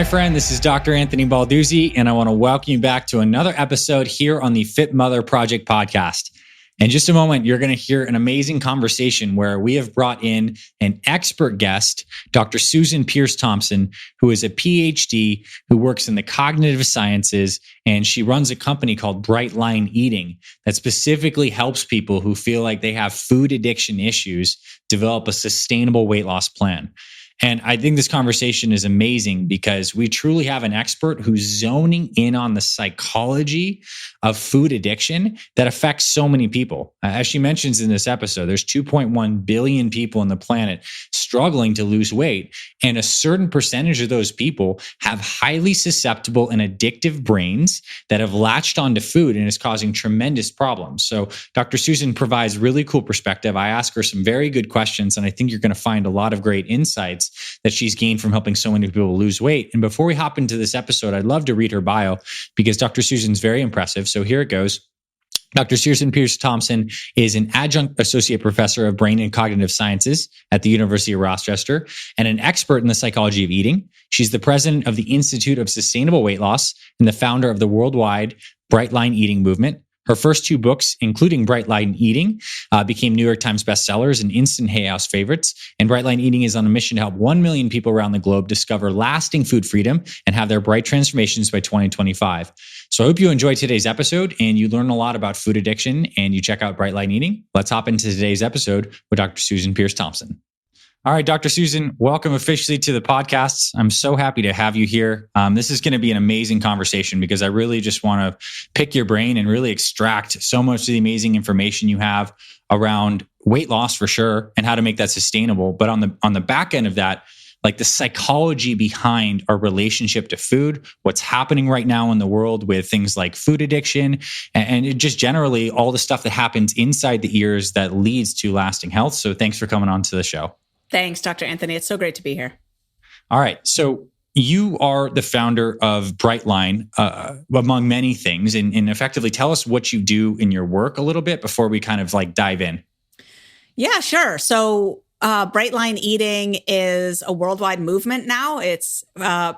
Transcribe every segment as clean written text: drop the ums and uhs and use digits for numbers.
my friend. This is Dr. Anthony Balduzzi, and I want to welcome you back to another episode here on the Fit Mother Project podcast. In just a moment, you're going to hear an amazing conversation where we have brought in an expert guest, Dr. Susan Peirce Thompson, who is a Ph.D. who works in the cognitive sciences, and she runs a company called Bright Line Eating that specifically helps people who feel like they have food addiction issues develop a sustainable weight loss plan. And I think this conversation is amazing because we truly have an expert who's zoning in on the psychology of food addiction that affects so many people. As she mentions in this episode, there's 2.1 billion people on the planet struggling to lose weight. And a certain percentage of those people have highly susceptible and addictive brains that have latched onto food and is causing tremendous problems. So Dr. Susan provides really cool perspective. I ask her some very good questions, and I think you're going to find a lot of great insights that she's gained from helping so many people lose weight. And before we hop into this episode, I'd love to read her bio because Dr. Susan's very impressive. So here it goes. Dr. Susan Peirce Thompson is an adjunct associate professor of brain and cognitive sciences at the University of Rochester and an expert in the psychology of eating. She's the president of the Institute of Sustainable Weight Loss and the founder of the worldwide Bright Line Eating movement. Her first two books, including Bright Line Eating, became New York Times bestsellers and instant Hay House favorites. And Bright Line Eating is on a mission to help 1 million people around the globe discover lasting food freedom and have their bright transformations by 2025. So I hope you enjoyed today's episode and you learn a lot about food addiction and you check out Bright Line Eating. Let's hop into today's episode with Dr. Susan Peirce Thompson. All right, Dr. Susan, welcome officially to the podcast. I'm so happy to have you here. This is going to be an amazing conversation because I really just want to pick your brain and really extract so much of the amazing information you have around weight loss for sure and how to make that sustainable. But on the back end of that, like the psychology behind our relationship to food, what's happening right now in the world with things like food addiction, and it just generally all the stuff that happens inside the ears that leads to lasting health. So thanks for coming on to the show. Thanks, Dr. Anthony. It's so great to be here. All right. So you are the founder of Bright Line, among many things, and effectively tell us what you do in your work a little bit before we kind of like dive in. Yeah, sure. So Bright Line Eating is a worldwide movement now. It's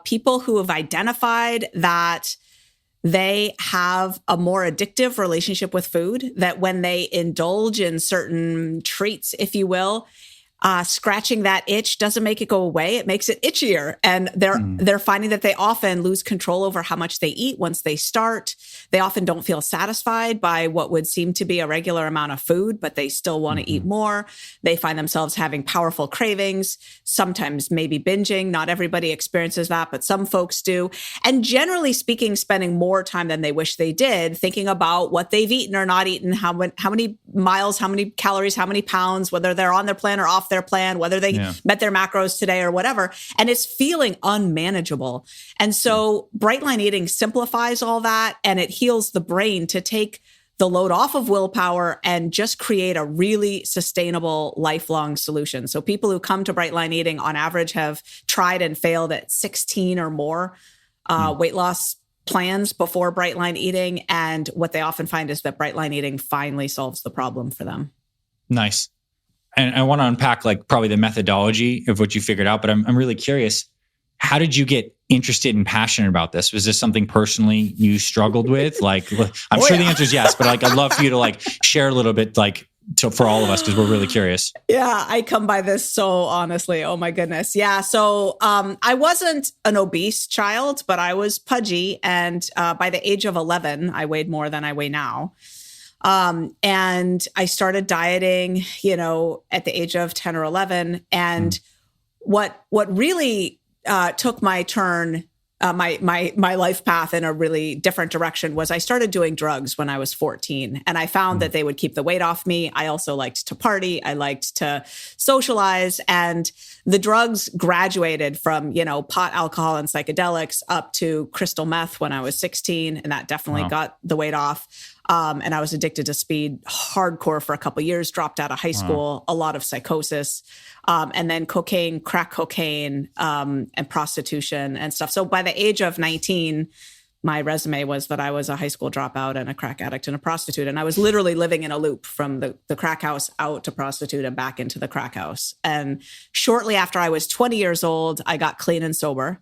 people who have identified that they have a more addictive relationship with food, that when they indulge in certain treats, if you will, scratching that itch doesn't make it go away. It makes it itchier. And they're finding that they often lose control over how much they eat once they start. They often don't feel satisfied by what would seem to be a regular amount of food, but they still want to eat more. They find themselves having powerful cravings, sometimes maybe binging. Not everybody experiences that, but some folks do. And generally speaking, spending more time than they wish they did, thinking about what they've eaten or not eaten, how many miles, how many calories, how many pounds, whether they're on their plan or off their plan, whether they met their macros today or whatever. And it's feeling unmanageable. And so Bright Line Eating simplifies all that, and it heals the brain to take the load off of willpower and just create a really sustainable, lifelong solution. So people who come to Bright Line Eating on average have tried and failed at 16 or more weight loss plans before Bright Line Eating. And what they often find is that Bright Line Eating finally solves the problem for them. Nice. And I want to unpack like probably the methodology of what you figured out, but I'm really curious. How did you get interested and passionate about this? Was this something personally you struggled with? Like, I'm sure the answer is yes, but like, I'd love for you to like share a little bit, like for all of us, because we're really curious. Yeah, I come by this so honestly. Oh my goodness. Yeah. So I wasn't an obese child, but I was pudgy. And by the age of 11, I weighed more than I weigh now. And I started dieting, at the age of 10 or 11. And what really took my turn, my life path in a really different direction was I started doing drugs when I was 14. And I found that they would keep the weight off me. I also liked to party. I liked to socialize. And the drugs graduated from, pot, alcohol, and psychedelics up to crystal meth when I was 16. And that definitely got the weight off. And I was addicted to speed hardcore for a couple of years, dropped out of high school, a lot of psychosis, and then cocaine, crack cocaine, and prostitution and stuff. So by the age of 19, my resume was that I was a high school dropout and a crack addict and a prostitute. And I was literally living in a loop from the crack house out to prostitute and back into the crack house. And shortly after I was 20 years old, I got clean and sober.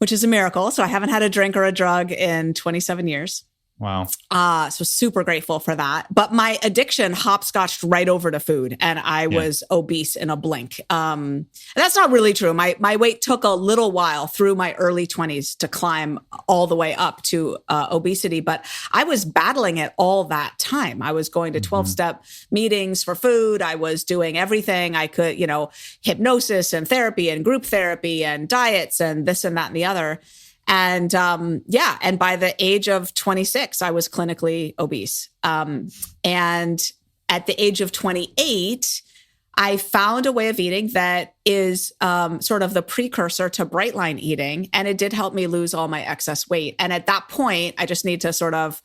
which is a miracle. So I haven't had a drink or a drug in 27 years. Wow. So super grateful for that. But my addiction hopscotched right over to food, and I was obese in a blink. And that's not really true. My weight took a little while through my early 20s to climb all the way up to obesity, but I was battling it all that time. I was going to 12-step meetings for food. I was doing everything I could, hypnosis and therapy and group therapy and diets and this and that and the other. And and by the age of 26, I was clinically obese. And at the age of 28, I found a way of eating that is sort of the precursor to bright line eating. And it did help me lose all my excess weight. And at that point, I just need to sort of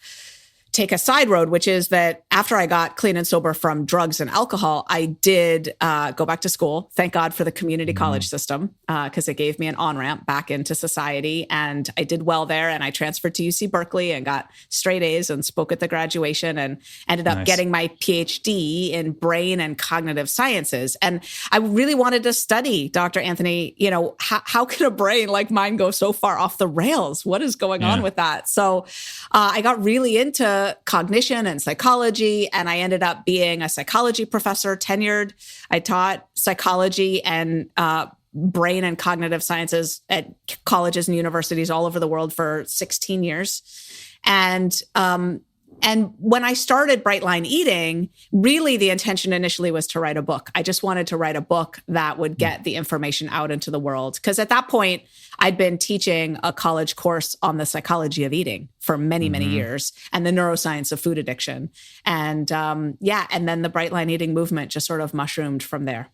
take a side road, which is that after I got clean and sober from drugs and alcohol, I did go back to school. Thank God for the community college system, because it gave me an on-ramp back into society. And I did well there. And I transferred to UC Berkeley and got straight A's and spoke at the graduation and ended up getting my Ph.D. in brain and cognitive sciences. And I really wanted to study, Dr. Anthony, how can a brain like mine go so far off the rails? What is going on with that? So I got really into cognition and psychology, and I ended up being a psychology professor, tenured. I taught psychology and brain and cognitive sciences at colleges and universities all over the world for 16 years. And when I started Bright Line Eating, really the intention initially was to write a book. I just wanted to write a book that would get the information out into the world. Because at that point, I'd been teaching a college course on the psychology of eating for many, many years and the neuroscience of food addiction. And and then the Bright Line Eating movement just sort of mushroomed from there.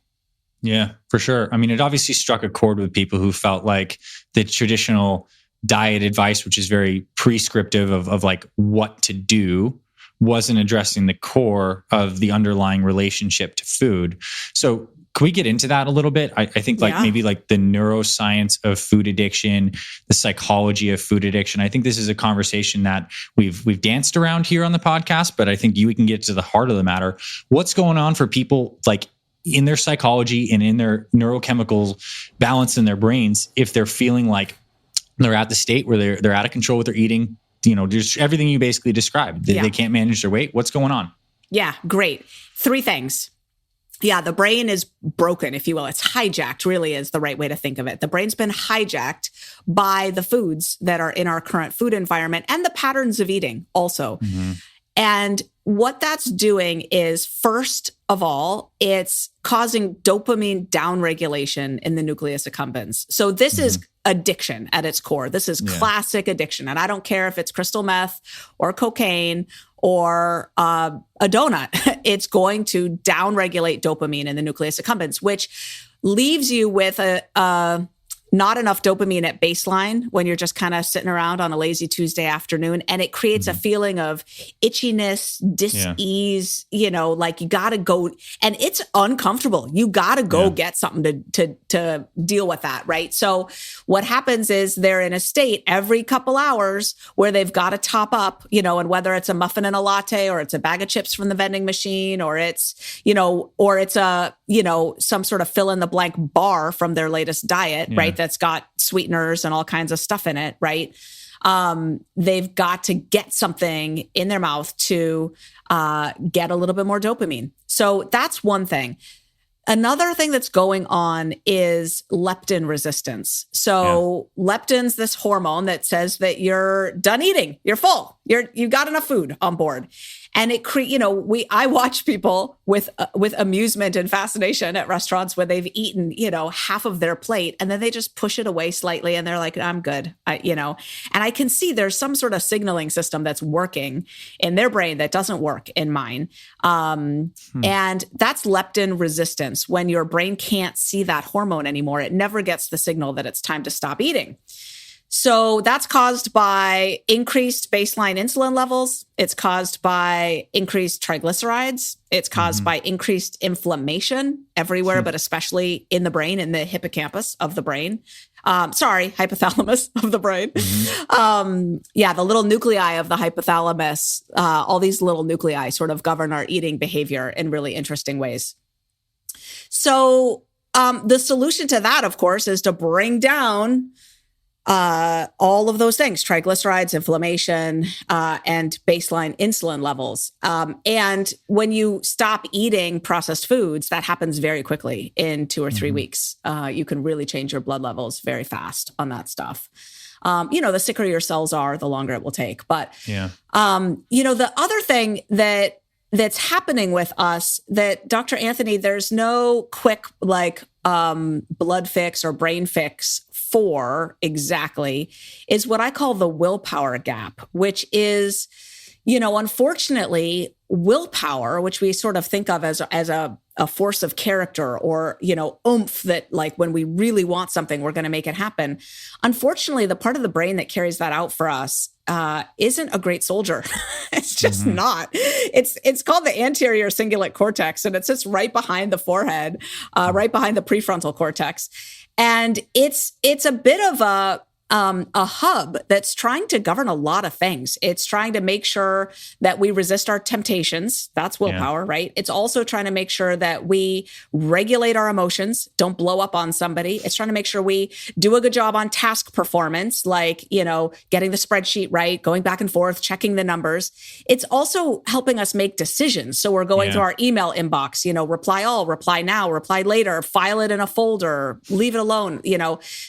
Yeah, for sure. I mean, it obviously struck a chord with people who felt like the traditional diet advice, which is very prescriptive of like what to do, wasn't addressing the core of the underlying relationship to food. So can we get into that a little bit? I think maybe like the neuroscience of food addiction, the psychology of food addiction. I think this is a conversation that we've danced around here on the podcast, but I think we can get to the heart of the matter. What's going on for people like in their psychology and in their neurochemical balance in their brains if they're feeling like they're at the state where they're out of control with their eating, just everything you basically described. They can't manage their weight. What's going on? Yeah, great. 3 things. Yeah, the brain is broken, if you will. It's hijacked, really is the right way to think of it. The brain's been hijacked by the foods that are in our current food environment and the patterns of eating also. And what that's doing is, first of all, it's causing dopamine downregulation in the nucleus accumbens. So this is addiction at its core. This is classic addiction. And I don't care if it's crystal meth or cocaine or a donut. It's going to downregulate dopamine in the nucleus accumbens, which leaves you with a not enough dopamine at baseline when you're just kind of sitting around on a lazy Tuesday afternoon. And it creates a feeling of itchiness, dis-ease, like you got to go, and it's uncomfortable. You got to go get something to deal with that, right? So what happens is they're in a state every couple hours where they've got to top up, and whether it's a muffin and a latte or it's a bag of chips from the vending machine or it's, or it's a, some sort of fill in the blank bar from their latest diet, right? That's got sweeteners and all kinds of stuff in it, right? They've got to get something in their mouth to get a little bit more dopamine. So that's one thing. Another thing that's going on is leptin resistance. So leptin's this hormone that says that you're done eating, you're full, you've got enough food on board. And it I watch people with amusement and fascination at restaurants where they've eaten, half of their plate and then they just push it away slightly and they're like, I'm good. And I can see there's some sort of signaling system that's working in their brain that doesn't work in mine. And that's leptin resistance. When your brain can't see that hormone anymore, it never gets the signal that it's time to stop eating. So that's caused by increased baseline insulin levels. It's caused by increased triglycerides. It's caused by increased inflammation everywhere, but especially in the brain, in the hippocampus of the brain. Hypothalamus of the brain. The little nuclei of the hypothalamus, all these little nuclei sort of govern our eating behavior in really interesting ways. So the solution to that, of course, is to bring down all of those things, triglycerides, inflammation, and baseline insulin levels. And when you stop eating processed foods, that happens very quickly in 2 or 3 weeks. You can really change your blood levels very fast on that stuff. The sicker your cells are, the longer it will take. But, the other thing that's happening with us that Dr. Anthony, there's no quick blood fix or brain fix for exactly, is what I call the willpower gap, which is, unfortunately, willpower, which we sort of think of as a force of character or, oomph that like when we really want something, we're going to make it happen. Unfortunately, the part of the brain that carries that out for us isn't a great soldier. It's just not. It's called the anterior cingulate cortex, and it sits right behind the forehead, right behind the prefrontal cortex. And it's a bit of a hub that's trying to govern a lot of things. It's trying to make sure that we resist our temptations. That's willpower, right? It's also trying to make sure that we regulate our emotions, don't blow up on somebody. It's trying to make sure we do a good job on task performance, like, getting the spreadsheet right, going back and forth, checking the numbers. It's also helping us make decisions. So we're going through our email inbox, reply all, reply now, reply later, file it in a folder, leave it alone.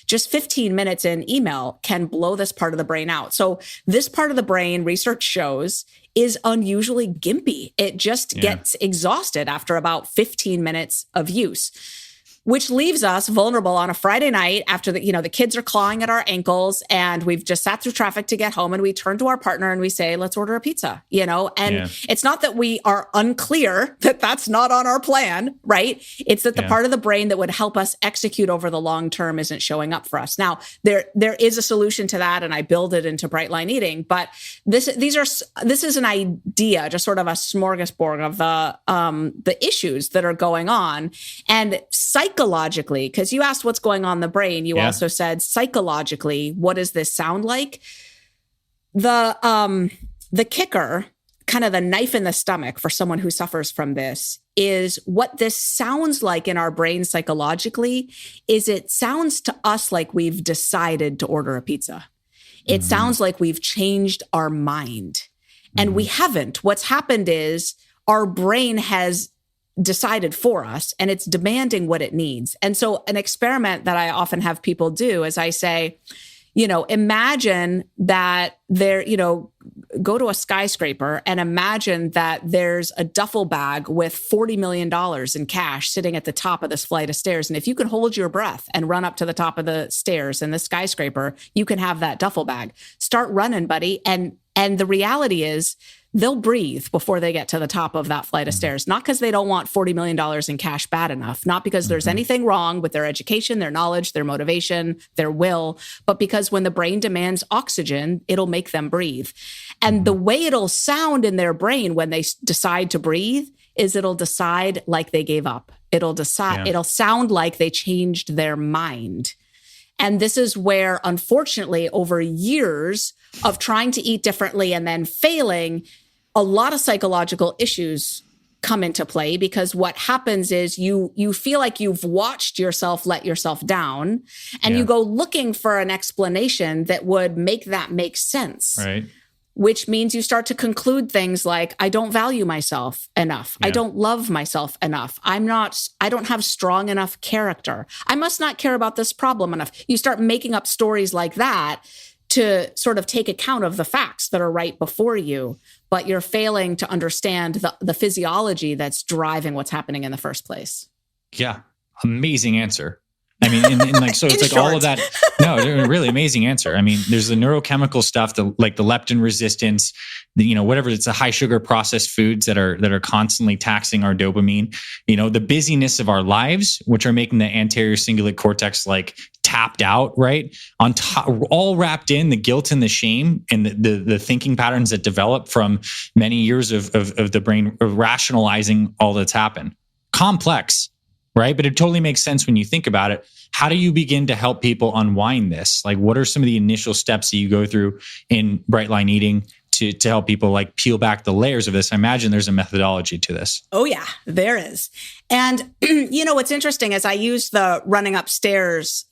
Just 15 minutes in email can blow this part of the brain out. So this part of the brain, research shows, is unusually gimpy. It just gets exhausted after about 15 minutes of use, which leaves us vulnerable on a Friday night after the kids are clawing at our ankles and we've just sat through traffic to get home, and we turn to our partner and we say, let's order a pizza, and it's not that we are unclear that that's not on our plan, right? It's that the part of the brain that would help us execute over the long term isn't showing up for us. Now, there is a solution to that, and I build it into Bright Line Eating, but this is an idea, just sort of a smorgasbord of the issues that are going on. And psychologically, because you asked what's going on in the brain, you also said psychologically, what does this sound like? The kicker, kind of the knife in the stomach for someone who suffers from this, is what this sounds like in our brain psychologically is it sounds to us like we've decided to order a pizza. It sounds like we've changed our mind. And we haven't. What's happened is our brain has decided for us, and it's demanding what it needs. And so an experiment that I often have people do is I say, imagine that go to a skyscraper and imagine that there's a duffel bag with $40 million in cash sitting at the top of this flight of stairs. And if you can hold your breath and run up to the top of the stairs in the skyscraper, you can have that duffel bag. Start running, buddy. And the reality is, they'll breathe before they get to the top of that flight of stairs, not because they don't want $40 million in cash bad enough, not because there's anything wrong with their education, their knowledge, their motivation, their will, but because when the brain demands oxygen, it'll make them breathe. And the way it'll sound in their brain when they decide to breathe is it'll decide like they gave up. It'll sound like they changed their mind. And this is where, unfortunately, over years of trying to eat differently and then failing, a lot of psychological issues come into play, because what happens is you feel like you've watched yourself let yourself down, and you go looking for an explanation that would make that make sense. Right. Which means you start to conclude things like, I don't value myself enough. I don't love myself enough. I don't have strong enough character. I must not care about this problem enough. You start making up stories like that to sort of take account of the facts that are right before you, but you're failing to understand the physiology that's driving what's happening in the first place. Yeah. Amazing answer. I mean, so it's like short. All of that. No, really amazing answer. I mean, there's the neurochemical stuff, like the leptin resistance, whatever. It's the high sugar processed foods that are constantly taxing our dopamine. The busyness of our lives, which are making the anterior cingulate cortex like tapped out, right? On top, all wrapped in the guilt and the shame and the thinking patterns that develop from many years of the brain rationalizing all that's happened. Complex. Right. But it totally makes sense when you think about it. How do you begin to help people unwind this? Like, what are some of the initial steps that you go through in Bright Line Eating to help people like peel back the layers of this? I imagine there's a methodology to this. Oh, yeah, there is. And, what's interesting is I use the running upstairs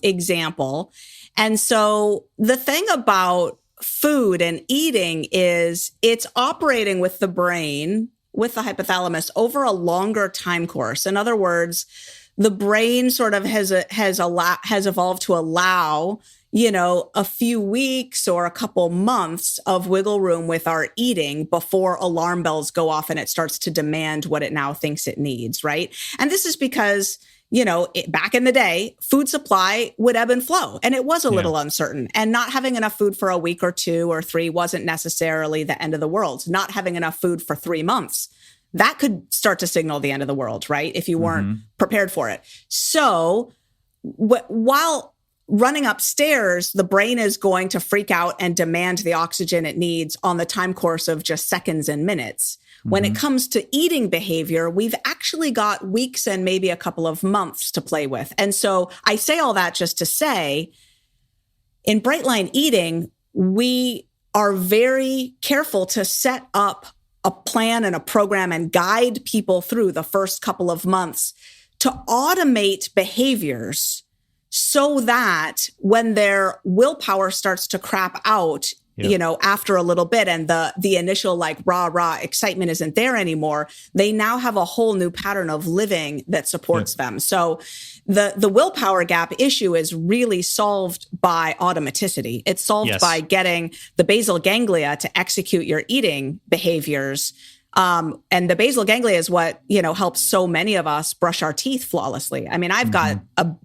example. And so the thing about food and eating is it's operating with the brain, with the hypothalamus over a longer time course. In other words, the brain sort of has evolved to allow, a few weeks or a couple months of wiggle room with our eating before alarm bells go off and it starts to demand what it now thinks it needs, right? And this is because, back in the day, food supply would ebb and flow, and it was a little uncertain. And not having enough food for a week or 2 or 3 wasn't necessarily the end of the world. Not having enough food for 3 months, that could start to signal the end of the world, right? If you weren't prepared for it. So while running upstairs, the brain is going to freak out and demand the oxygen it needs on the time course of just seconds and minutes. When it comes to eating behavior, we've actually got weeks and maybe a couple of months to play with. And so I say all that just to say, in Bright Line Eating, we are very careful to set up a plan and a program and guide people through the first couple of months to automate behaviors so that when their willpower starts to crap out, after a little bit and the initial rah excitement isn't there anymore, they now have a whole new pattern of living that supports them. So the willpower gap issue is really solved by automaticity. It's solved by getting the basal ganglia to execute your eating behaviors. And the basal ganglia is what, helps so many of us brush our teeth flawlessly. I mean, I've got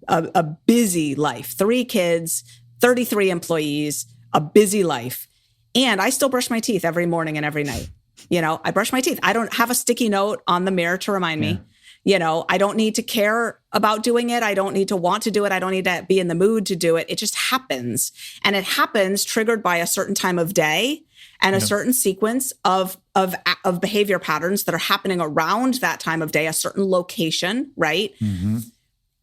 a busy life, 3 kids, 33 employees, a busy life. And I still brush my teeth every morning and every night. I brush my teeth. I don't have a sticky note on the mirror to remind me. I don't need to care about doing it. I don't need to want to do it. I don't need to be in the mood to do it. It just happens. And it happens triggered by a certain time of day and a certain sequence of behavior patterns that are happening around that time of day, a certain location, right?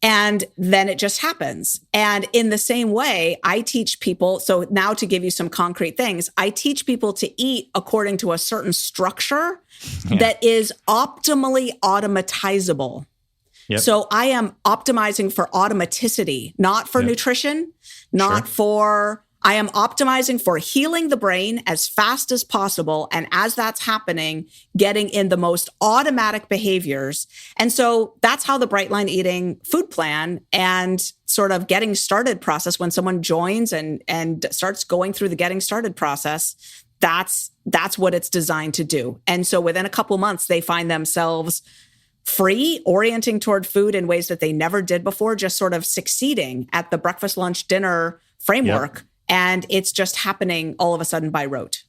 And then it just happens. And in the same way, I teach people, so now to give you some concrete things, I teach people to eat according to a certain structure that is optimally automatizable. So I am optimizing for automaticity, not for nutrition, not for... I am optimizing for healing the brain as fast as possible. And as that's happening, getting in the most automatic behaviors. And so that's how the Bright Line Eating food plan and sort of getting started process, when someone joins and starts going through the getting started process, that's what it's designed to do. And so within a couple months, they find themselves free, orienting toward food in ways that they never did before, just sort of succeeding at the breakfast, lunch, dinner framework. And it's just happening all of a sudden by rote.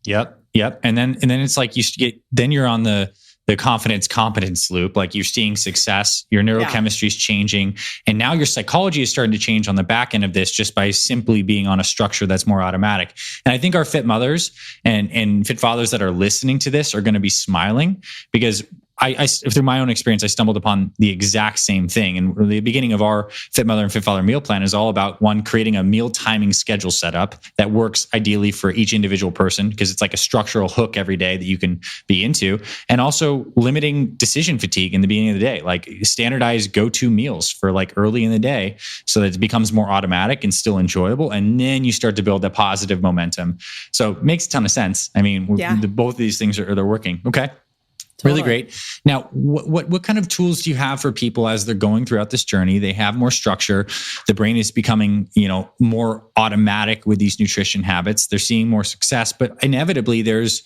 Yep. And then it's like you're on the confidence competence loop. Like you're seeing success, your neurochemistry is changing, and now your psychology is starting to change on the back end of this just by simply being on a structure that's more automatic. And I think our fit mothers and fit fathers that are listening to this are going to be smiling, because I through my own experience, I stumbled upon the exact same thing. And the beginning of our Fit Mother and Fit Father meal plan is all about, one, creating a meal timing schedule setup that works ideally for each individual person, because it's like a structural hook every day that you can be into. And also limiting decision fatigue in the beginning of the day, like standardized go-to meals for like early in the day so that it becomes more automatic and still enjoyable. And then you start to build that positive momentum. So it makes a ton of sense. I mean, both of these things they're working. Okay. Totally. Really great. Now, what kind of tools do you have for people as they're going throughout this journey? They have more structure. The brain is becoming, more automatic with these nutrition habits. They're seeing more success, but inevitably there's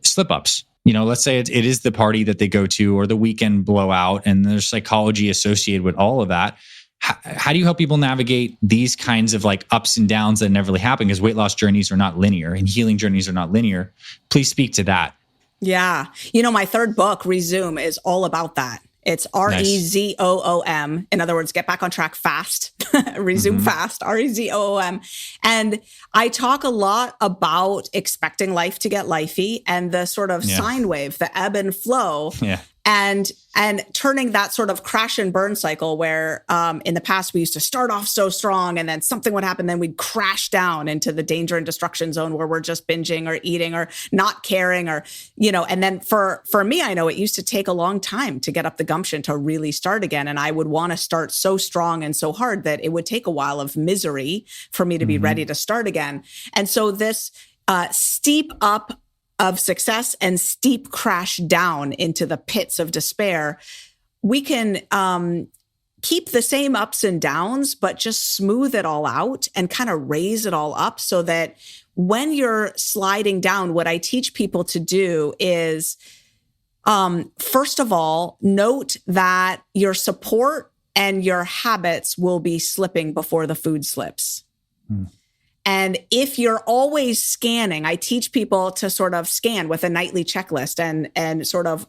slip-ups. Let's say it is the party that they go to or the weekend blowout, and there's psychology associated with all of that. How do you help people navigate these kinds of like ups and downs that never really happen? Because weight loss journeys are not linear and healing journeys are not linear. Please speak to that. Yeah. My third book, Resume, is all about that. It's REZOOM. In other words, get back on track fast. Resume fast, REZOOM. And I talk a lot about expecting life to get lifey and the sort of sine wave, the ebb and flow. and turning that sort of crash and burn cycle where in the past we used to start off so strong and then something would happen, then we'd crash down into the danger and destruction zone where we're just binging or eating or not caring or, and then for me, I know it used to take a long time to get up the gumption to really start again. And I would want to start so strong and so hard that it would take a while of misery for me to be ready to start again. And so this steep up of success and steep crash down into the pits of despair, we can keep the same ups and downs, but just smooth it all out and kind of raise it all up so that when you're sliding down, what I teach people to do is, first of all, note that your support and your habits will be slipping before the food slips. And if you're always scanning, I teach people to sort of scan with a nightly checklist and sort of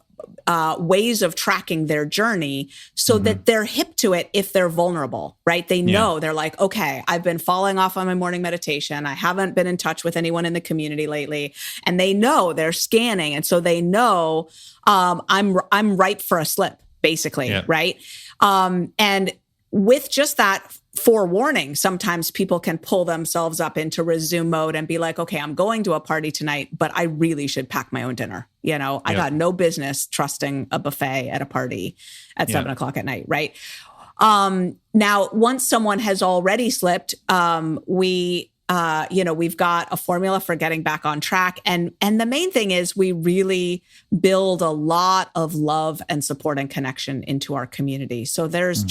ways of tracking their journey so that they're hip to it if they're vulnerable, right? They know, they're like, okay, I've been falling off on my morning meditation. I haven't been in touch with anyone in the community lately. And they know they're scanning. And so they know I'm ripe for a slip, basically, right? And with just that forewarning, sometimes people can pull themselves up into resume mode and be like, okay, I'm going to a party tonight, but I really should pack my own dinner. I got no business trusting a buffet at a party at 7:00 at night. Right. Now, once someone has already slipped, we've got a formula for getting back on track. And the main thing is we really build a lot of love and support and connection into our community. So there's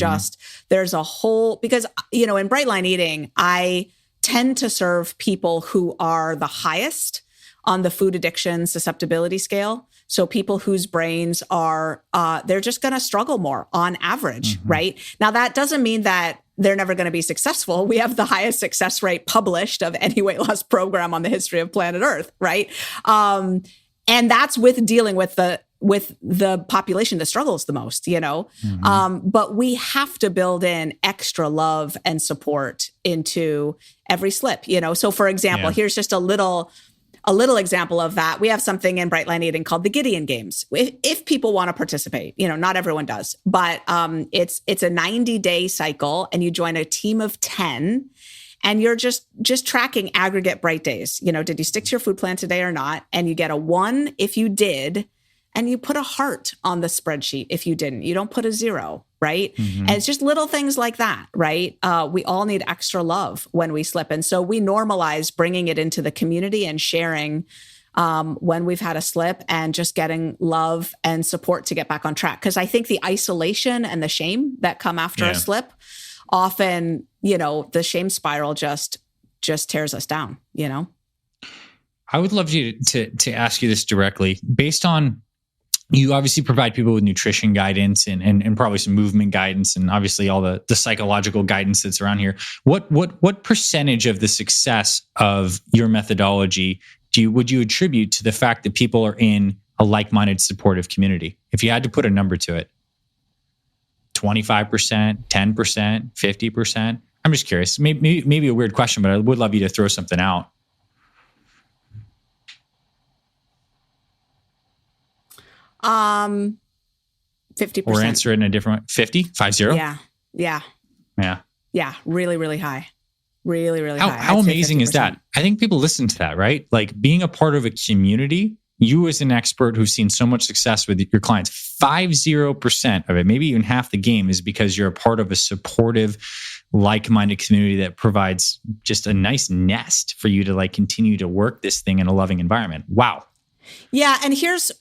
there's a whole, because, in Bright Line Eating, I tend to serve people who are the highest on the food addiction susceptibility scale. So people whose brains are, they're just going to struggle more on average, right? Now, that doesn't mean that they're never going to be successful. We have the highest success rate published of any weight loss program on the history of planet Earth, right? And that's with dealing with the population that struggles the most, but we have to build in extra love and support into every slip, So for example, here's just a little example of that. We have something in Bright Line Eating called the Gideon Games. If people want to participate, not everyone does, but it's a 90-day cycle, and you join a team of 10, and you're just tracking aggregate bright days. Did you stick to your food plan today or not? And you get a 1 if you did, and you put a heart on the spreadsheet if you didn't. You don't put a 0. Right. And it's just little things like that. Right. We all need extra love when we slip. And so we normalize bringing it into the community and sharing when we've had a slip and just getting love and support to get back on track. Because I think the isolation and the shame that come after a slip, often, the shame spiral just tears us down, I would love you to ask you this directly based on, you obviously provide people with nutrition guidance and probably some movement guidance and obviously all the psychological guidance that's around here. What percentage of the success of your methodology would you attribute to the fact that people are in a like-minded supportive community? If you had to put a number to it, 25%, 10%, 50%? I'm just curious. Maybe a weird question, but I would love you to throw something out. Um, 50%. Or answer it in a different way. 50? 50? Yeah. Really, really high. Really, really high. How amazing is that? I think people listen to that, right? Like being a part of a community, you as an expert who's seen so much success with your clients, 50% of it, maybe even half the game is because you're a part of a supportive, like-minded community that provides just a nice nest for you to like continue to work this thing in a loving environment. Wow. Yeah. And here's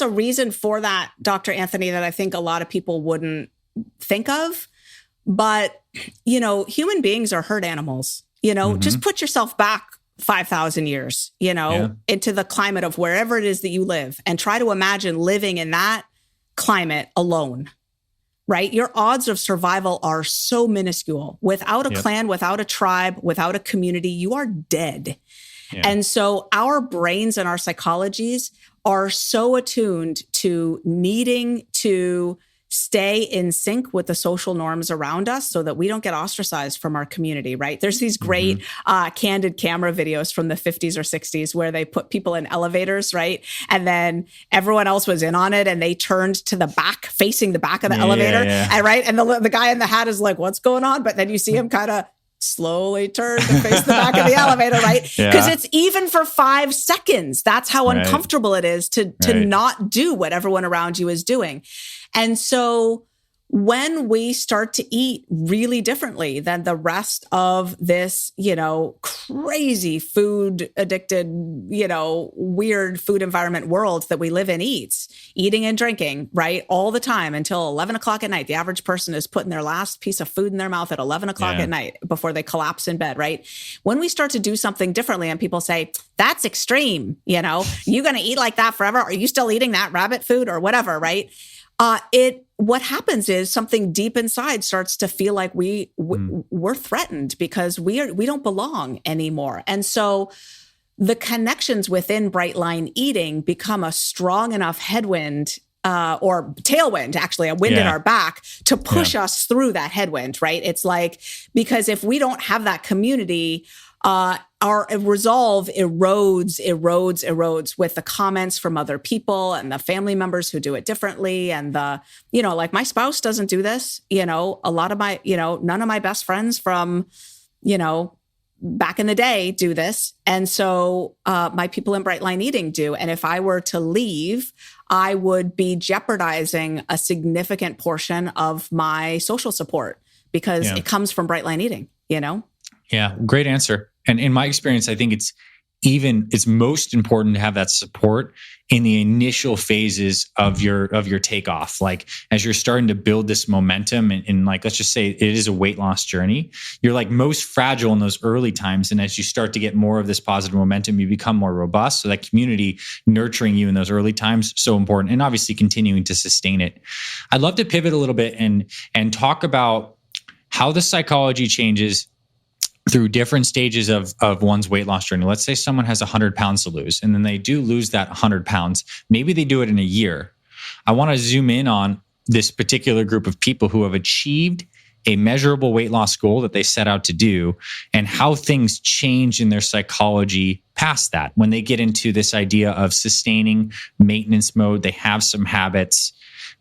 a reason for that, Dr. Anthony, that I think a lot of people wouldn't think of. But, human beings are herd animals, just put yourself back 5,000 years, into the climate of wherever it is that you live and try to imagine living in that climate alone, right? Your odds of survival are so minuscule. Without a clan, without a tribe, without a community, you are dead. Yeah. And so our brains and our psychologies are so attuned to needing to stay in sync with the social norms around us so that we don't get ostracized from our community, right? There's these great candid camera videos from the 50s or 60s where they put people in elevators, right? And then everyone else was in on it and they turned to the back, facing the back of the elevator, and right? And the guy in the hat is like, what's going on? But then you see him kind of slowly turn to face the back of the elevator, right? Because it's even for 5 seconds. That's how uncomfortable it is to not do what everyone around you is doing. And so when we start to eat really differently than the rest of this, crazy food addicted, weird food environment world that we live in eats, eating and drinking, right? All the time until 11 o'clock at night. The average person is putting their last piece of food in their mouth at 11 o'clock at night before they collapse in bed, right? When we start to do something differently and people say, that's extreme, you going to eat like that forever? Are you still eating that rabbit food or whatever, right? What happens is something deep inside starts to feel like we're threatened because we don't belong anymore. And so the connections within Bright Line Eating become a strong enough headwind or tailwind, actually, a wind in our back to push us through that headwind, right? It's like, because if we don't have that community, our resolve erodes with the comments from other people and the family members who do it differently. And like my spouse doesn't do this, a lot of my, none of my best friends from, back in the day do this. And so my people in Bright Line Eating do. And if I were to leave, I would be jeopardizing a significant portion of my social support because it comes from Bright Line Eating, Yeah, great answer. And in my experience, I think it's most important to have that support in the initial phases of your takeoff. Like as you're starting to build this momentum and like, let's just say it is a weight loss journey, you're like most fragile in those early times. And as you start to get more of this positive momentum, you become more robust. So that community nurturing you in those early times, so important. And obviously continuing to sustain it. I'd love to pivot a little bit and talk about how the psychology changes through different stages of one's weight loss journey. Let's say someone has 100 pounds to lose, and then they do lose that 100 pounds. Maybe they do it in a year. I want to zoom in on this particular group of people who have achieved a measurable weight loss goal that they set out to do, and how things change in their psychology past that. When they get into this idea of sustaining maintenance mode, they have some habits.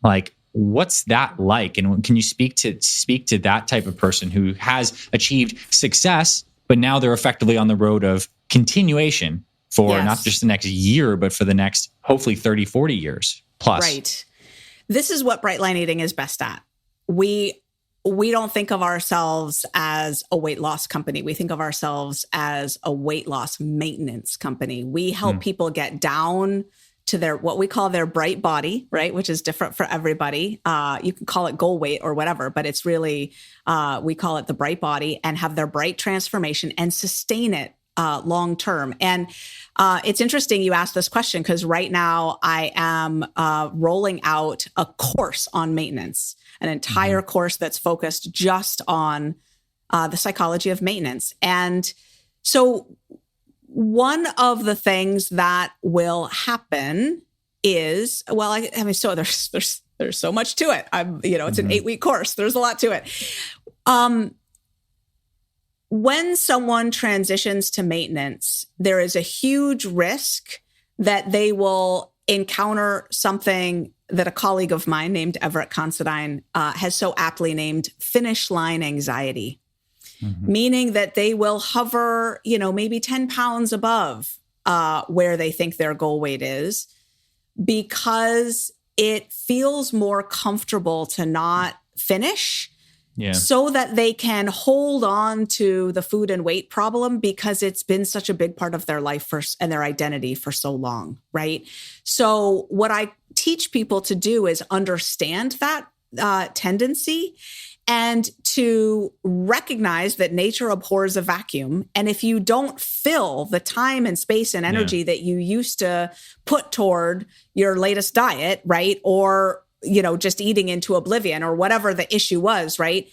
Like, what's that like? And can you speak to that type of person who has achieved success, but now they're effectively on the road of continuation for not just the next year, but for the next, hopefully 30, 40 years plus. Right. This is what Bright Line Eating is best at. We don't think of ourselves as a weight loss company. We think of ourselves as a weight loss maintenance company. We help people get down to their, what we call their bright body, right? Which is different for everybody. You can call it goal weight or whatever, but it's really, we call it the bright body, and have their bright transformation and sustain it long-term. And it's interesting you asked this question because right now I am rolling out a course on maintenance, an entire course that's focused just on the psychology of maintenance. And so one of the things that will happen is, well, I mean, so there's so much to it. It's an 8-week course. There's a lot to it. When someone transitions to maintenance, there is a huge risk that they will encounter something that a colleague of mine named Everett Considine has so aptly named finish line anxiety. Meaning that they will hover, maybe 10 pounds above where they think their goal weight is, because it feels more comfortable to not finish so that they can hold on to the food and weight problem because it's been such a big part of their life and their identity for so long, right? So what I teach people to do is understand that tendency and to recognize that nature abhors a vacuum. And if you don't fill the time and space and energy that you used to put toward your latest diet, right? Or, just eating into oblivion or whatever the issue was, right?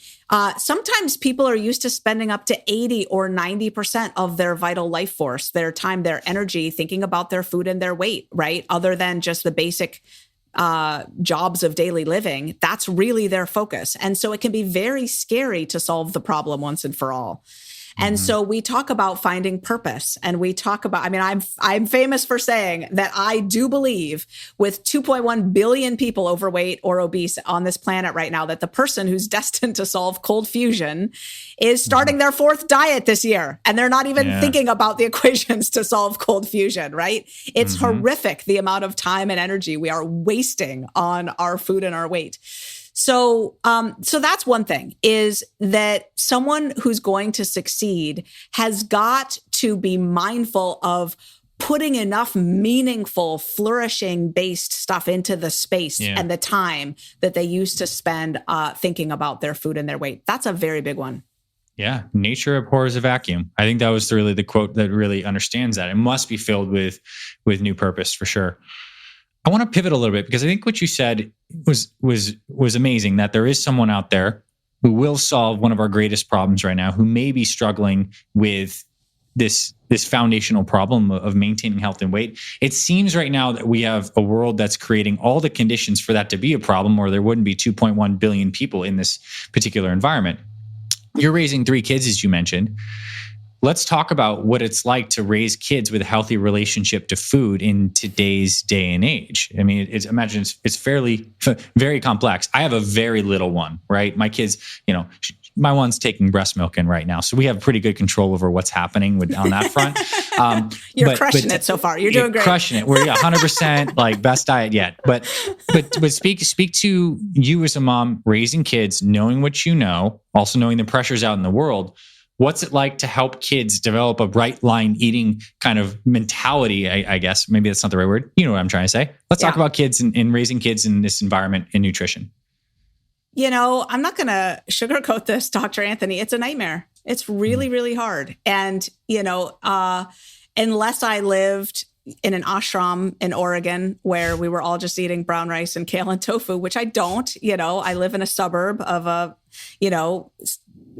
Sometimes people are used to spending up to 80 or 90% of their vital life force, their time, their energy, thinking about their food and their weight, right? Other than just the basic jobs of daily living, that's really their focus. And so it can be very scary to solve the problem once and for all. And so we talk about finding purpose, and we talk about, I mean, I'm famous for saying that I do believe with 2.1 billion people overweight or obese on this planet right now, that the person who's destined to solve cold fusion is starting their 4th diet this year. And they're not even thinking about the equations to solve cold fusion, right? It's horrific, the amount of time and energy we are wasting on our food and our weight. So that's one thing, is that someone who's going to succeed has got to be mindful of putting enough meaningful, flourishing based stuff into the space and the time that they used to spend thinking about their food and their weight. That's a very big one. Yeah. Nature abhors a vacuum. I think that was really the quote that really understands that. It must be filled with new purpose for sure. I want to pivot a little bit, because I think what you said was amazing, that there is someone out there who will solve one of our greatest problems right now, who may be struggling with this foundational problem of maintaining health and weight. It seems right now that we have a world that's creating all the conditions for that to be a problem, or there wouldn't be 2.1 billion people in this particular environment. You're raising 3 kids, as you mentioned. Let's talk about what it's like to raise kids with a healthy relationship to food in today's day and age. I mean, imagine it's fairly, very complex. I have a very little one, right? My kids, my one's taking breast milk in right now. So we have pretty good control over what's happening on that front. You're crushing it so far. You're doing great. Crushing it. We're 100% like best diet yet. But speak to you as a mom raising kids, knowing what you know, also knowing the pressures out in the world. What's it like to help kids develop a right line eating kind of mentality? I guess maybe that's not the right word. You know what I'm trying to say. Let's talk about kids and raising kids in this environment in nutrition. I'm not going to sugarcoat this, Dr. Anthony. It's a nightmare. It's really, really hard. And, unless I lived in an ashram in Oregon where we were all just eating brown rice and kale and tofu, which I don't, I live in a suburb of a,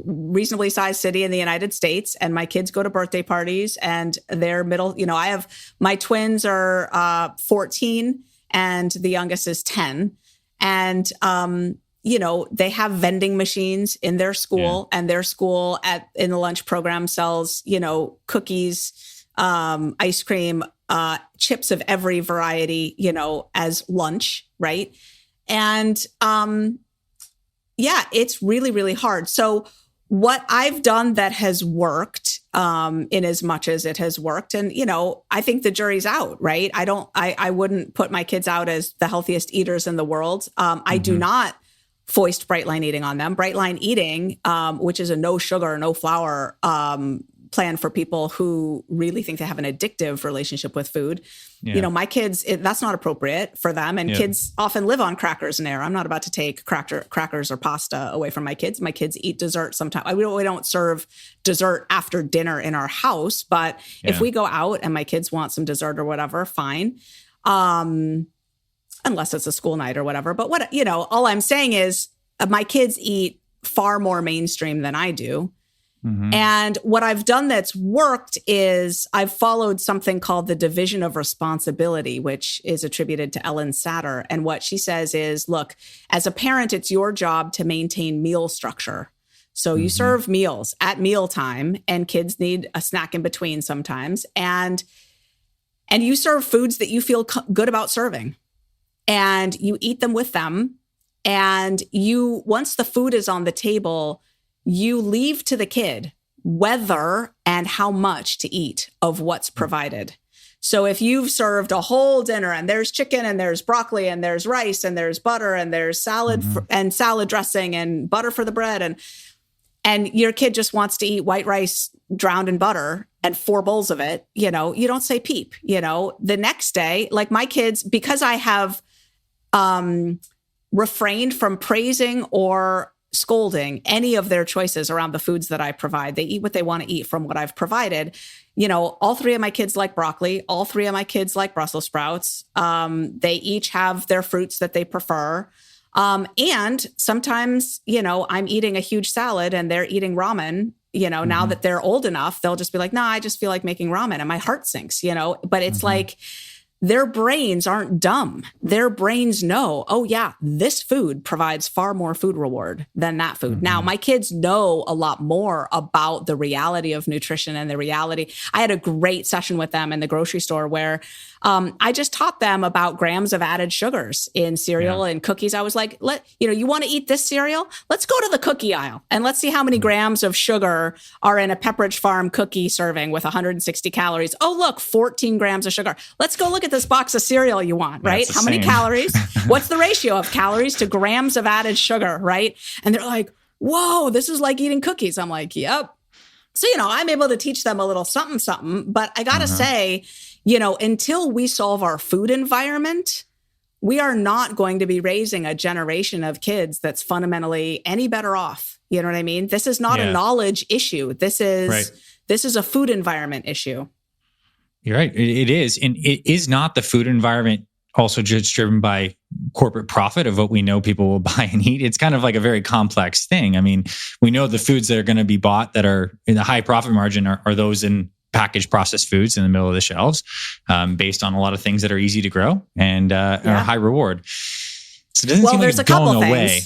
reasonably sized city in the United States, and my kids go to birthday parties, and they're I have, my twins are 14 and the youngest is 10. And, they have vending machines in their school, and their school in the lunch program sells, cookies, ice cream, chips of every variety, as lunch. Right. And, it's really, really hard. So what I've done that has worked, in as much as it has worked, and, I think the jury's out, right? I wouldn't put my kids out as the healthiest eaters in the world. I do not foist bright line eating on them. Bright line eating, which is a no sugar, no flour, plan for people who really think they have an addictive relationship with food. My kids, that's not appropriate for them. And kids often live on crackers and air. I'm not about to take crackers or pasta away from my kids. My kids eat dessert sometimes. We don't serve dessert after dinner in our house, but if we go out and my kids want some dessert or whatever, fine. Unless it's a school night or whatever. But all I'm saying is my kids eat far more mainstream than I do. And what I've done that's worked is I've followed something called the division of responsibility, which is attributed to Ellen Satter. And what she says is, look, as a parent, it's your job to maintain meal structure. So you serve meals at mealtime, and kids need a snack in between sometimes. And you serve foods that you feel good about serving, and you eat them with them. And once the food is on the table, you leave to the kid whether and how much to eat of what's provided. So if you've served a whole dinner and there's chicken and there's broccoli and there's rice and there's butter and there's salad and salad dressing and butter for the bread, and your kid just wants to eat white rice drowned in butter and 4 bowls of it, you don't say peep. The next day, like my kids, because I have refrained from praising or scolding any of their choices around the foods that I provide. They eat what they want to eat from what I've provided. All 3 of my kids like broccoli. All 3 of my kids like Brussels sprouts. They each have their fruits that they prefer. And sometimes, I'm eating a huge salad and they're eating ramen. Now that they're old enough, they'll just be like, nah, I just feel like making ramen. And my heart sinks, but it's like, their brains aren't dumb. Their brains know, oh yeah, this food provides far more food reward than that food. Now, my kids know a lot more about the reality of nutrition and the reality. I had a great session with them in the grocery store where I just taught them about grams of added sugars in cereal and cookies. I was like, you want to eat this cereal? Let's go to the cookie aisle and let's see how many grams of sugar are in a Pepperidge Farm cookie serving with 160 calories. Oh, look, 14 grams of sugar. Let's go look at this box of cereal you want, right? How many calories? What's the ratio of calories to grams of added sugar, right? And they're like, whoa, this is like eating cookies. I'm like, yep. So, I'm able to teach them a little something, but I got to say, until we solve our food environment, we are not going to be raising a generation of kids that's fundamentally any better off. You know what I mean? This is not a knowledge issue. This is a food environment issue. You're right. It is. And it is not the food environment also just driven by corporate profit of what we know people will buy and eat. It's kind of like a very complex thing. I mean, we know the foods that are going to be bought that are in the high profit margin are those in packaged processed foods in the middle of the shelves, based on a lot of things that are easy to grow and are high reward. So it doesn't seem like it's going away.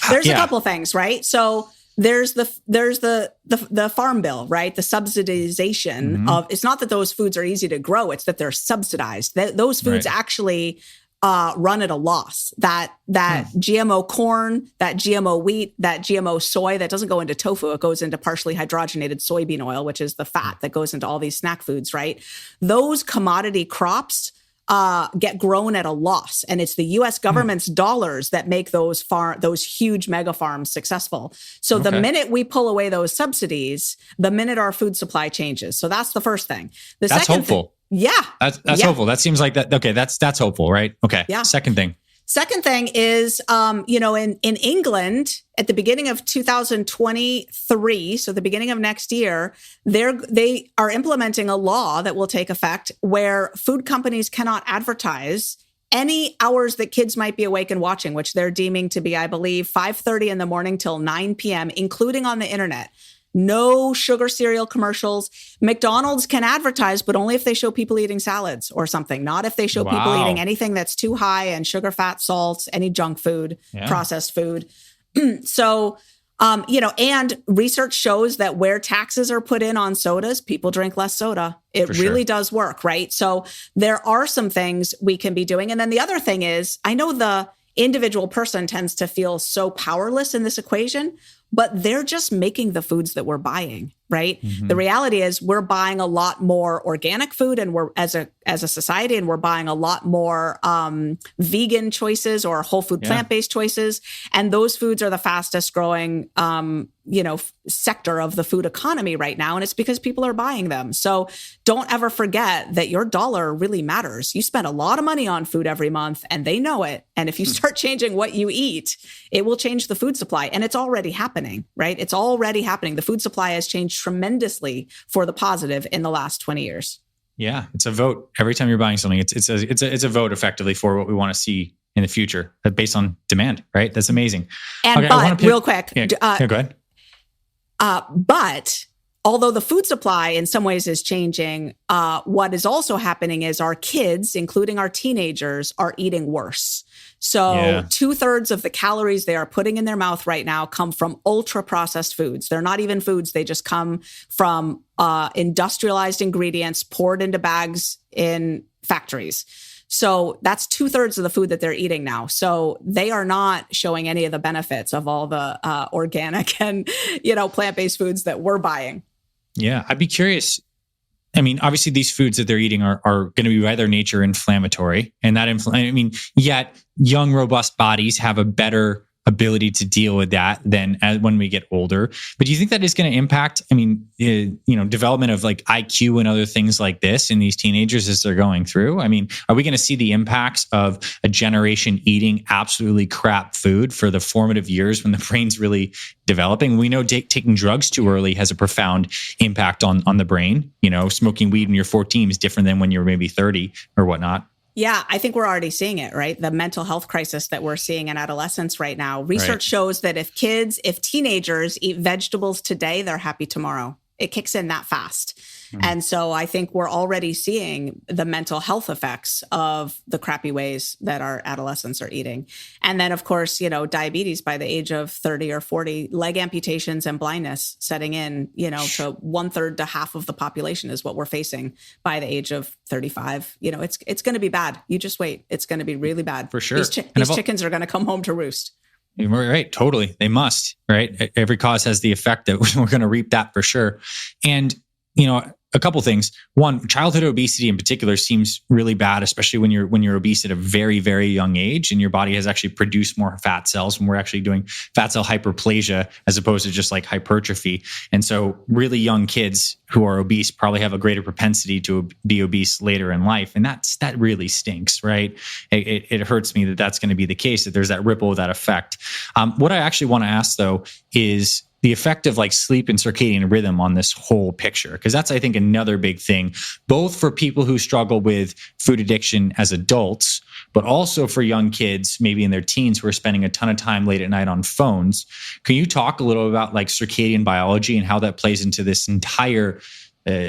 There's a couple things, right? So there's the farm bill, right? The subsidization of, it's not that those foods are easy to grow, it's that they're subsidized. Those foods actually run at a loss. That GMO corn, that GMO wheat, that GMO soy, that doesn't go into tofu. It goes into partially hydrogenated soybean oil, which is the fat that goes into all these snack foods, right? Those commodity crops get grown at a loss. And it's the US government's dollars that make those huge mega farms successful. So the minute we pull away those subsidies, the minute our food supply changes. So that's the first thing. That's hopeful. That's hopeful. That seems like that. Okay. That's hopeful, right? Okay. Yeah. Second thing is, in England at the beginning of 2023, so the beginning of next year, they are implementing a law that will take effect where food companies cannot advertise any hours that kids might be awake and watching, which they're deeming to be, I believe, 5:30 in the morning till 9 p.m., including on the internet. No sugar cereal commercials. McDonald's can advertise, but only if they show people eating salads or something, not if they show people eating anything that's too high in sugar, fat, salts, any junk food, processed food. So, and research shows that where taxes are put in on sodas, people drink less soda. It really does work, right? So there are some things we can be doing. And then the other thing is, I know the individual person tends to feel so powerless in this equation, but they're just making the foods that we're buying, right? The reality is we're buying a lot more organic food, and we're as a society, and we're buying a lot more vegan choices or whole food plant-based choices. And those foods are the fastest growing sector of the food economy right now. And it's because people are buying them. So don't ever forget that your dollar really matters. You spend a lot of money on food every month, and they know it. And if you start changing what you eat, it will change the food supply. And it's already happening, right? It's already happening. The food supply has changed tremendously for the positive in the last 20 years. Yeah. It's a vote. Every time you're buying something, it's a vote effectively for what we want to see in the future based on demand, right? That's amazing. And but real quick, go ahead. But although the food supply in some ways is changing, what is also happening is our kids, including our teenagers, are eating worse. So 2/3 of the calories they are putting in their mouth right now come from ultra processed foods. They're not even foods. They just come from industrialized ingredients poured into bags in factories. So that's 2/3 of the food that they're eating now. So they are not showing any of the benefits of all the organic and, plant-based foods that we're buying. Yeah. I'd be curious. I mean, obviously these foods that they're eating are going to be by their nature inflammatory, and yet young, robust bodies have a better ability to deal with that than when we get older. But do you think that is going to impact, development of like IQ and other things like this in these teenagers as they're going through? I mean, are we going to see the impacts of a generation eating absolutely crap food for the formative years when the brain's really developing? We know taking drugs too early has a profound impact on the brain. Smoking weed when you're 14 is different than when you're maybe 30 or whatnot. Yeah, I think we're already seeing it, right? The mental health crisis that we're seeing in adolescence right now. Research shows that if teenagers eat vegetables today, they're happy tomorrow. It kicks in that fast. And so I think we're already seeing the mental health effects of the crappy ways that our adolescents are eating. And then, of course, diabetes by the age of 30 or 40, leg amputations and blindness setting in, to 1/3 to half of the population is what we're facing by the age of 35. It's going to be bad. You just wait. It's going to be really bad. For sure. These chickens are going to come home to roost. Right. Totally. They must, right? Every cause has the effect that we're going to reap that for sure. And, a couple things. One, childhood obesity in particular seems really bad, especially when you're obese at a very, very young age and your body has actually produced more fat cells when we're actually doing fat cell hyperplasia as opposed to just like hypertrophy. And so really young kids who are obese probably have a greater propensity to be obese later in life. And that really stinks, right? It hurts me that that's going to be the case, that there's that ripple of that effect. What I actually want to ask though is the effect of like sleep and circadian rhythm on this whole picture. Because that's, I think, another big thing, both for people who struggle with food addiction as adults, but also for young kids, maybe in their teens who are spending a ton of time late at night on phones. Can you talk a little about like circadian biology and how that plays into this entire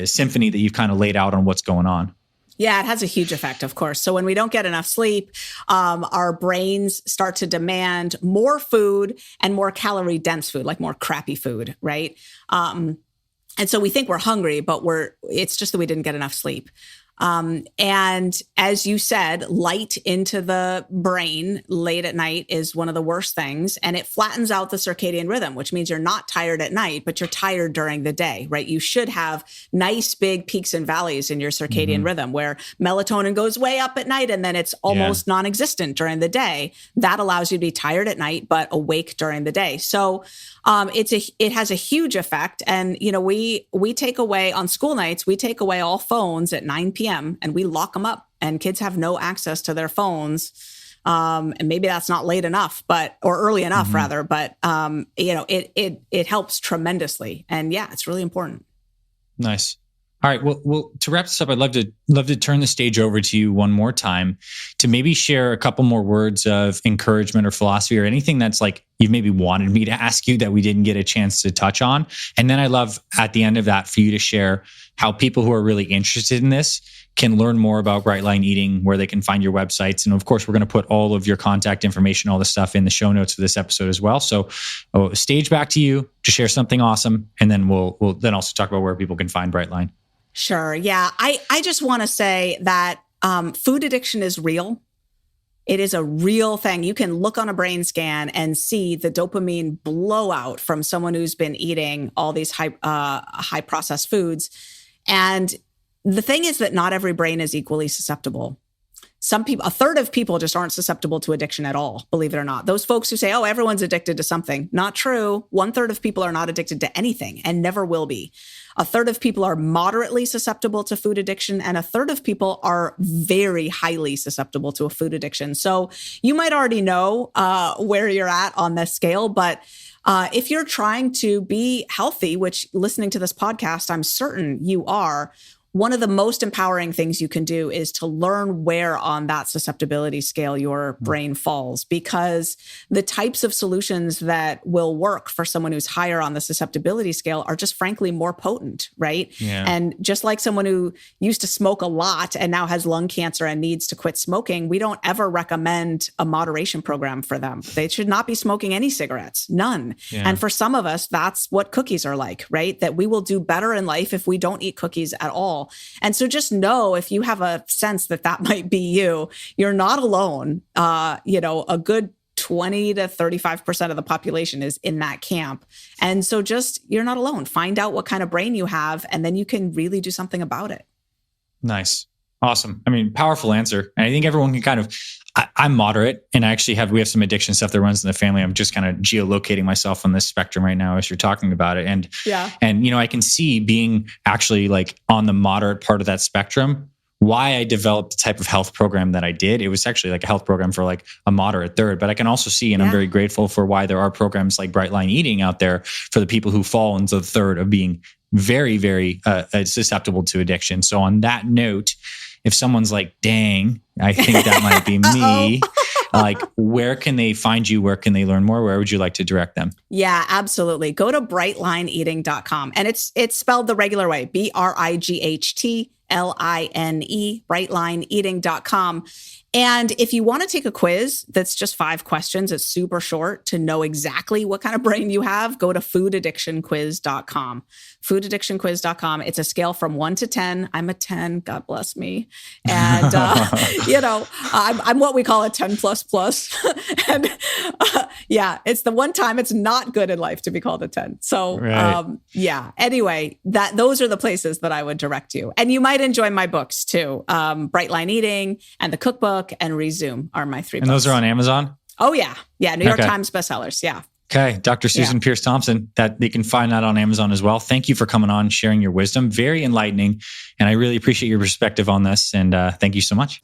symphony that you've kind of laid out on what's going on? Yeah, it has a huge effect, of course. So when we don't get enough sleep, our brains start to demand more food and more calorie dense food, like more crappy food, right? And so we think we're hungry, but it's just that we didn't get enough sleep. And as you said, light into the brain late at night is one of the worst things. And it flattens out the circadian rhythm, which means you're not tired at night, but you're tired during the day, right? You should have nice big peaks and valleys in your circadian rhythm where melatonin goes way up at night and then it's almost non-existent during the day. That allows you to be tired at night, but awake during the day. So it has a huge effect. And, we take away on school nights, we take away all phones at 9 p.m. and we lock them up and kids have no access to their phones. And maybe that's not late enough, or early enough rather, but, it helps tremendously. And yeah, it's really important. Nice. All right. Well, to wrap this up, I'd love to turn the stage over to you one more time to maybe share a couple more words of encouragement or philosophy or anything that's like you've maybe wanted me to ask you that we didn't get a chance to touch on. And then I'd love at the end of that for you to share how people who are really interested in this can learn more about Bright Line Eating, where they can find your websites. And of course, we're going to put all of your contact information, all the stuff in the show notes for this episode as well. So stage back to you to share something awesome. And then we'll then also talk about where people can find Bright Line. Sure. Yeah. I just want to say that food addiction is real. It is a real thing. You can look on a brain scan and see the dopamine blowout from someone who's been eating all these high processed foods. And the thing is that not every brain is equally susceptible. Some people, a third of people just aren't susceptible to addiction at all, believe it or not. Those folks who say, oh, everyone's addicted to something. Not true. 1/3 of people are not addicted to anything and never will be. 1/3 of people are moderately susceptible to food addiction, and 1/3 of people are very highly susceptible to a food addiction. So you might already know where you're at on this scale, but if you're trying to be healthy, which listening to this podcast, I'm certain you are, one of the most empowering things you can do is to learn where on that susceptibility scale your brain falls, because the types of solutions that will work for someone who's higher on the susceptibility scale are just frankly more potent, right? Yeah. And just like someone who used to smoke a lot and now has lung cancer and needs to quit smoking, we don't ever recommend a moderation program for them. They should not be smoking any cigarettes, none. Yeah. And for some of us, that's what cookies are like, right? That we will do better in life if we don't eat cookies at all. And so just know, if you have a sense that that might be you, you're not alone. A good 20 to 35% of the population is in that camp. And so you're not alone. Find out what kind of brain you have, and then you can really do something about it. Nice. Awesome. I mean, powerful answer. And I think everyone can I'm moderate, and we have some addiction stuff that runs in the family. I'm just kind of geolocating myself on this spectrum right now as you're talking about it. And I can see being actually like on the moderate part of that spectrum, why I developed the type of health program that I did. It was actually like a health program for like a moderate third, but I can also see, and I'm very grateful for why there are programs like Bright Line Eating out there for the people who fall into the third of being very, very susceptible to addiction. So on that note, if someone's like, dang, I think that might be me, Like, where can they find you? Where can they learn more? Where would you like to direct them? Yeah, absolutely. Go to brightlineeating.com. And it's spelled the regular way, BRIGHTLINE, brightlineeating.com. And if you want to take a quiz that's just 5 questions, it's super short to know exactly what kind of brain you have, go to foodaddictionquiz.com. Foodaddictionquiz.com. It's a scale from 1 to 10. I'm a 10, God bless me. And, I'm what we call a 10 plus. And yeah, it's the one time it's not good in life to be called a 10. So anyway, those are the places that I would direct you. And you might enjoy my books too. Bright Line Eating and the Cookbook and Resume are my 3 books. And those are on Amazon? Oh, yeah. Yeah. New York Times bestsellers. Yeah. Okay. Dr. Susan Peirce Thompson, that you can find that on Amazon as well. Thank you for coming on, sharing your wisdom. Very enlightening. And I really appreciate your perspective on this. And thank you so much.